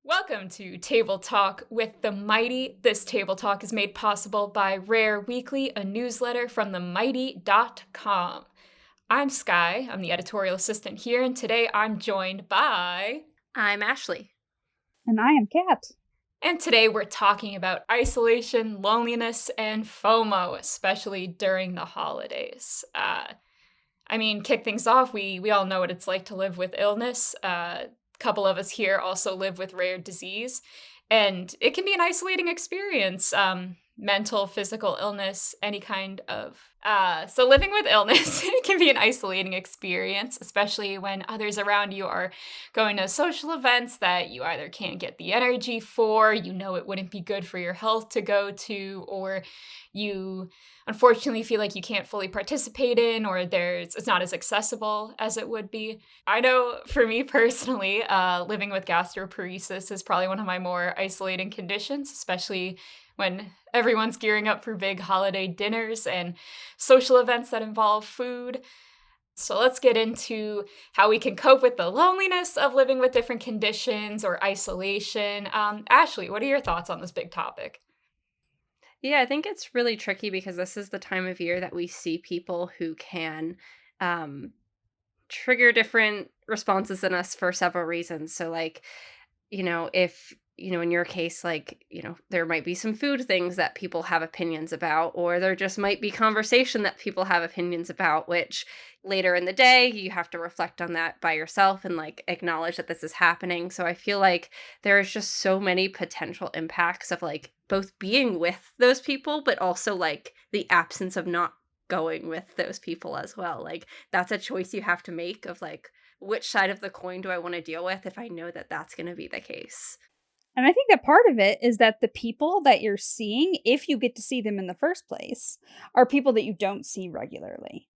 Welcome to Table Talk with the Mighty. This Table Talk is made possible by Rare Weekly, a newsletter from themighty.com. I'm Skye, I'm the editorial assistant here, and today I'm joined by... I'm Ashley. And I am Kat. And today we're talking about isolation, loneliness, and FOMO, especially during the holidays. Kick things off, we all know what it's like to live with illness. Couple of us here also live with rare disease, and it can be an isolating experience. Mental, physical illness, any kind of. So living with illness it can be an isolating experience, especially when others around you are going to social events that you either can't get the energy for, you know it wouldn't be good for your health to go to, or you unfortunately feel like you can't fully participate in, or it's not as accessible as it would be. I know for me personally, living with gastroparesis is probably one of my more isolating conditions, especially when everyone's gearing up for big holiday dinners and social events that involve food. So let's get into how we can cope with the loneliness of living with different conditions or isolation. Ashley, what are your thoughts on this big topic? Yeah, I think it's really tricky because this is the time of year that we see people who can trigger different responses in us for several reasons. So, if in your case, there might be some food things that people have opinions about, or there just might be conversation that people have opinions about, which later in the day you have to reflect on that by yourself and acknowledge that this is happening. So I feel like there's just so many potential impacts of both being with those people, but also the absence of not going with those people as well. That's a choice you have to make of which side of the coin do I want to deal with if I know that that's going to be the case. And I think that part of it is that the people that you're seeing, if you get to see them in the first place, are people that you don't see regularly.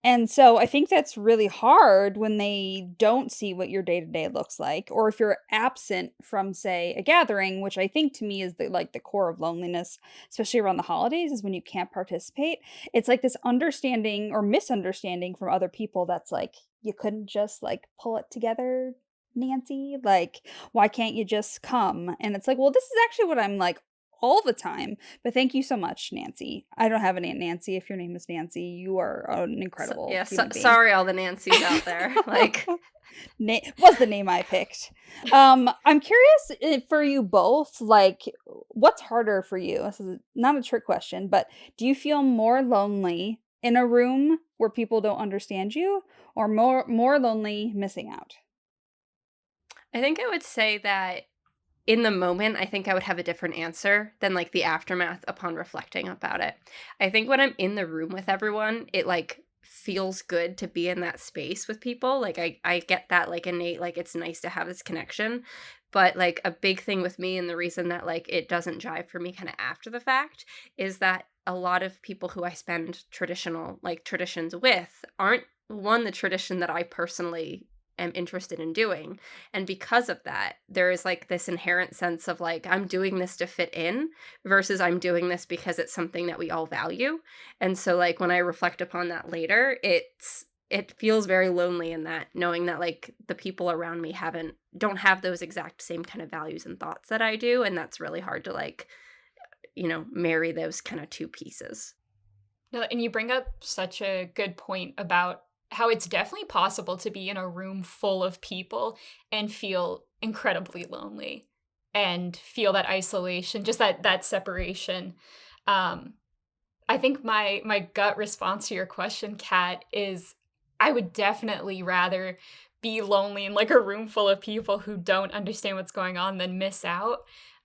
And so I think that's really hard when they don't see what your day to day looks like, or if you're absent from, say, a gathering, which I think to me is the core of loneliness, especially around the holidays, is when you can't participate. It's like this understanding or misunderstanding from other people that's like, you couldn't just pull it together, Nancy? Why can't you just come? And it's like, well, this is actually what I'm like all the time. But thank you so much, Nancy. I don't have an Aunt Nancy. If your name is Nancy, you are an incredible human being. Sorry, all the Nancys out there. Was the name I picked. I'm curious for you both, what's harder for you? This is not a trick question, but do you feel more lonely in a room where people don't understand you, or more lonely missing out? I think I would say that in the moment, I think I would have a different answer than the aftermath upon reflecting about it. I think when I'm in the room with everyone, it feels good to be in that space with people. I get that innate, it's nice to have this connection. But a big thing with me, and the reason that it doesn't jive for me kind of after the fact, is that a lot of people who I spend traditions with aren't the tradition that I personally am interested in doing. And because of that, there is this inherent sense of I'm doing this to fit in versus I'm doing this because it's something that we all value. And so when I reflect upon that later, it feels very lonely in that, knowing that the people around me don't have those exact same kind of values and thoughts that I do, and that's really hard to marry those kind of two pieces. No, and you bring up such a good point about how it's definitely possible to be in a room full of people and feel incredibly lonely and feel that isolation, just that separation. I think my gut response to your question, Kat, is I would definitely rather be lonely in a room full of people who don't understand what's going on than miss out.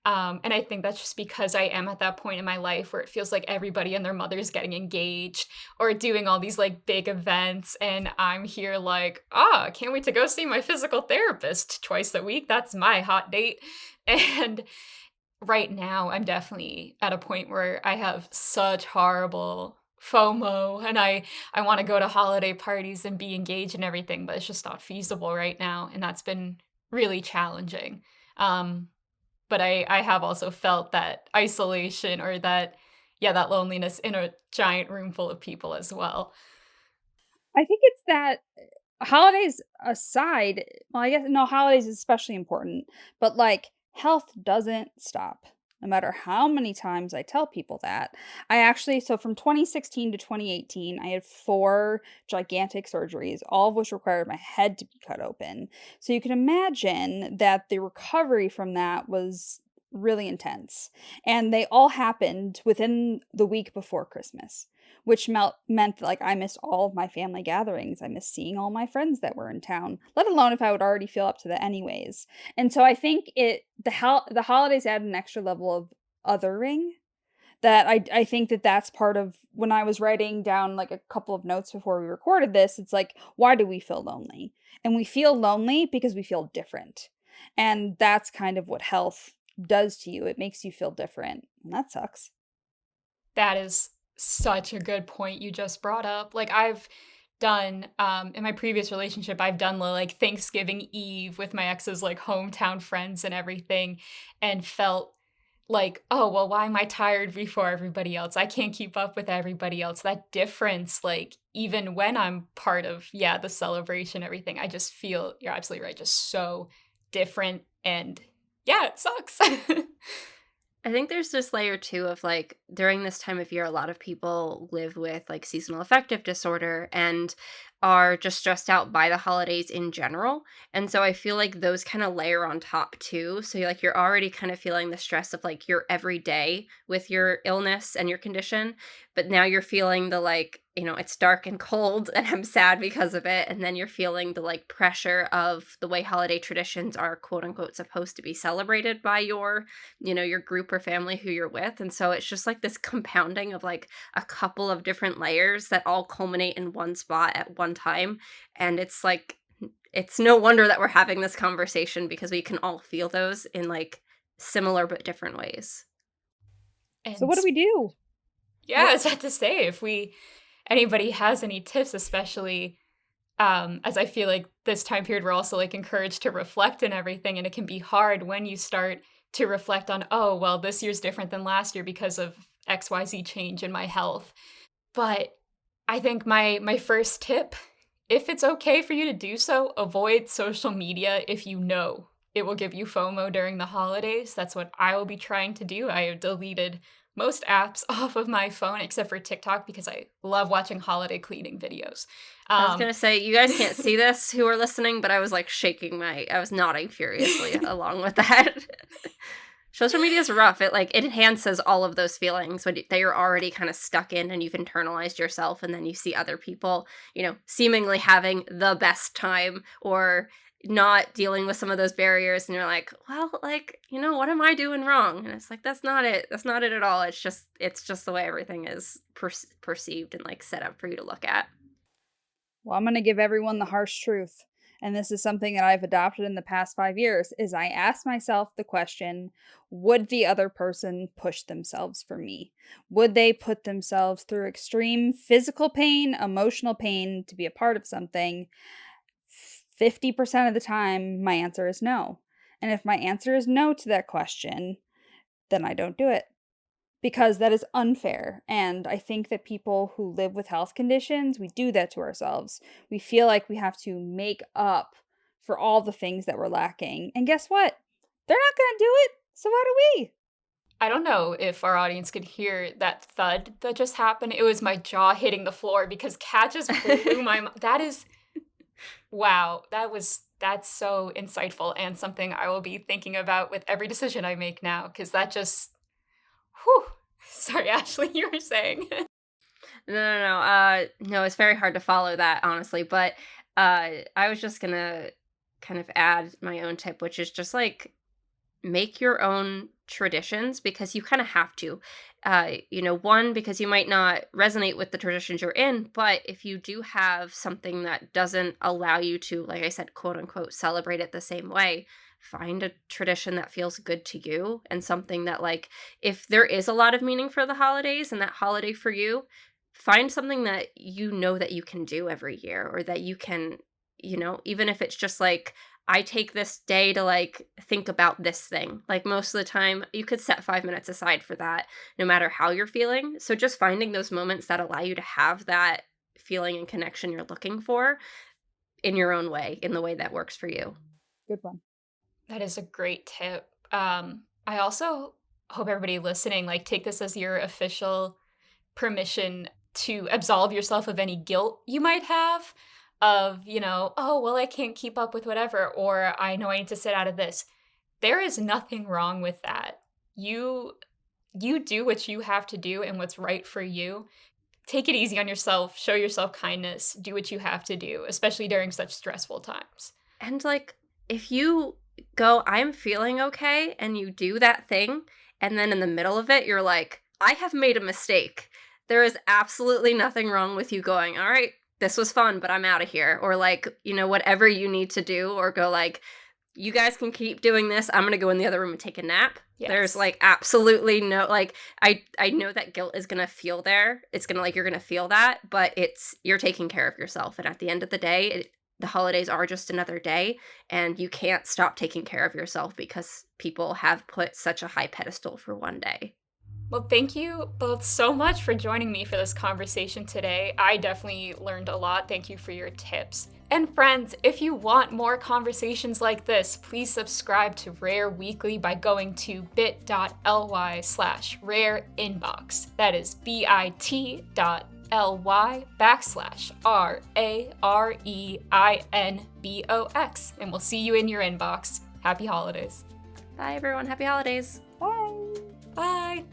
And I think that's just because I am at that point in my life where it feels like everybody and their mother's getting engaged or doing all these big events. And I'm here can't wait to go see my physical therapist twice a week. That's my hot date. And right now I'm definitely at a point where I have such horrible FOMO and I want to go to holiday parties and be engaged and everything, but it's just not feasible right now. And that's been really challenging. But I have also felt that isolation or that loneliness in a giant room full of people as well. I think it's that holidays aside, well, I guess no, holidays is especially important, but Health doesn't stop. No matter how many times I tell people that. So from 2016 to 2018, I had 4 gigantic surgeries, all of which required my head to be cut open. So you can imagine that the recovery from that was really intense. And they all happened within the week before Christmas, which meant that, like, I missed all of my family gatherings. I missed seeing all my friends that were in town, let alone if I would already feel up to that anyways. And so I think the holidays add an extra level of othering that I think that that's part of when I was writing down, like, a couple of notes before we recorded this, it's like, why do we feel lonely? And we feel lonely because we feel different. And that's kind of what health does to you. It makes you feel different, and that sucks. That is such a good point you just brought up. Like, I've done, in my previous relationship, I've done the, like, Thanksgiving Eve with my ex's, like, hometown friends and everything, and felt like, "Oh, well, why am I tired before everybody else? I can't keep up with everybody else." That difference, like, even when I'm part of, yeah, the celebration, everything, I just feel you're absolutely right, just so different, and yeah, it sucks. I think there's this layer too of like during this time of year, a lot of people live with like seasonal affective disorder and are just stressed out by the holidays in general. And so I feel like those kind of layer on top too. So you're like you're already kind of feeling the stress of like your everyday with your illness and your condition, but now you're feeling the like, it's dark and cold and I'm sad because of it. And then you're feeling the like pressure of the way holiday traditions are quote unquote supposed to be celebrated by your group or family who you're with. And so it's just like this compounding of like a couple of different layers that all culminate in one spot at one time. And it's like, it's no wonder that we're having this conversation because we can all feel those in like similar but different ways. So And what do we do? yeah, What I was about to say if we anybody has any tips, especially as I feel like this time period we're also like encouraged to reflect and everything, and it can be hard when you start to reflect on, oh, well, this year's different than last year because of XYZ change in my health. But I think my first tip, if it's okay for you to do so, avoid social media if you know it will give you FOMO during the holidays. That's what I will be trying to do. I have deleted most apps off of my phone except for TikTok because I love watching holiday cleaning videos. I was gonna Um, say, you guys can't see this who are listening, but I was like I was nodding furiously along with that. Social media is rough. It enhances all of those feelings when they are already kind of stuck in and you've internalized yourself, and then you see other people, seemingly having the best time or not dealing with some of those barriers, and you're like, well, like, what am I doing wrong? And it's like that's not it. That's not it at all. It's just the way everything is perceived and like set up for you to look at. Well, I'm going to give everyone the harsh truth. And this is something that I've adopted in the past 5 years is I ask myself the question, would the other person push themselves for me? Would they put themselves through extreme physical pain, emotional pain to be a part of something? 50% of the time my answer is no. And if my answer is no to that question, then I don't do it because that is unfair. And I think that people who live with health conditions, we do that to ourselves. We feel like we have to make up for all the things that we're lacking. And guess what? They're not going to do it. So why do we? I don't know if our audience could hear that thud that just happened. It was my jaw hitting the floor because Kat just blew my That is wow. That's so insightful and something I will be thinking about with every decision I make now because that just whew. Sorry, Ashley, you were saying. No, no, no. No, it's very hard to follow that, honestly. But I was just gonna kind of add my own tip, which is just like make your own traditions because you kind of have to. One, because you might not resonate with the traditions you're in, but if you do have something that doesn't allow you to, like I said, quote unquote, celebrate it the same way, find a tradition that feels good to you and something that, like, if there is a lot of meaning for the holidays and that holiday for you, find something that you know that you can do every year or that you can, even if it's just like, I take this day to like think about this thing. Like most of the time, you could set 5 minutes aside for that, no matter how you're feeling. So just finding those moments that allow you to have that feeling and connection you're looking for in your own way, in the way that works for you. Good one. That is a great tip. I also hope everybody listening, like, take this as your official permission to absolve yourself of any guilt you might have of, oh, well, I can't keep up with whatever, or I know I need to sit out of this. There is nothing wrong with that. You you do what you have to do and what's right for you. Take it easy on yourself, show yourself kindness, do what you have to do, especially during such stressful times. And like, if you go, I'm feeling okay, and you do that thing, and then in the middle of it, you're like, I have made a mistake. There is absolutely nothing wrong with you going, all right, this was fun, but I'm out of here. Or like, whatever you need to do, or go like, you guys can keep doing this. I'm going to go in the other room and take a nap. Yes. There's like absolutely no, like, I know that guilt is going to feel there. It's going to like, you're going to feel that, but you're taking care of yourself. And at the end of the day, the holidays are just another day, and you can't stop taking care of yourself because people have put such a high pedestal for one day. Well, thank you both so much for joining me for this conversation today. I definitely learned a lot. Thank you for your tips. And friends, if you want more conversations like this, please subscribe to Rare Weekly by going to bit.ly/rareinbox. That is bit.ly/RAREINBOX. And we'll see you in your inbox. Happy holidays. Bye, everyone. Happy holidays. Bye. Bye.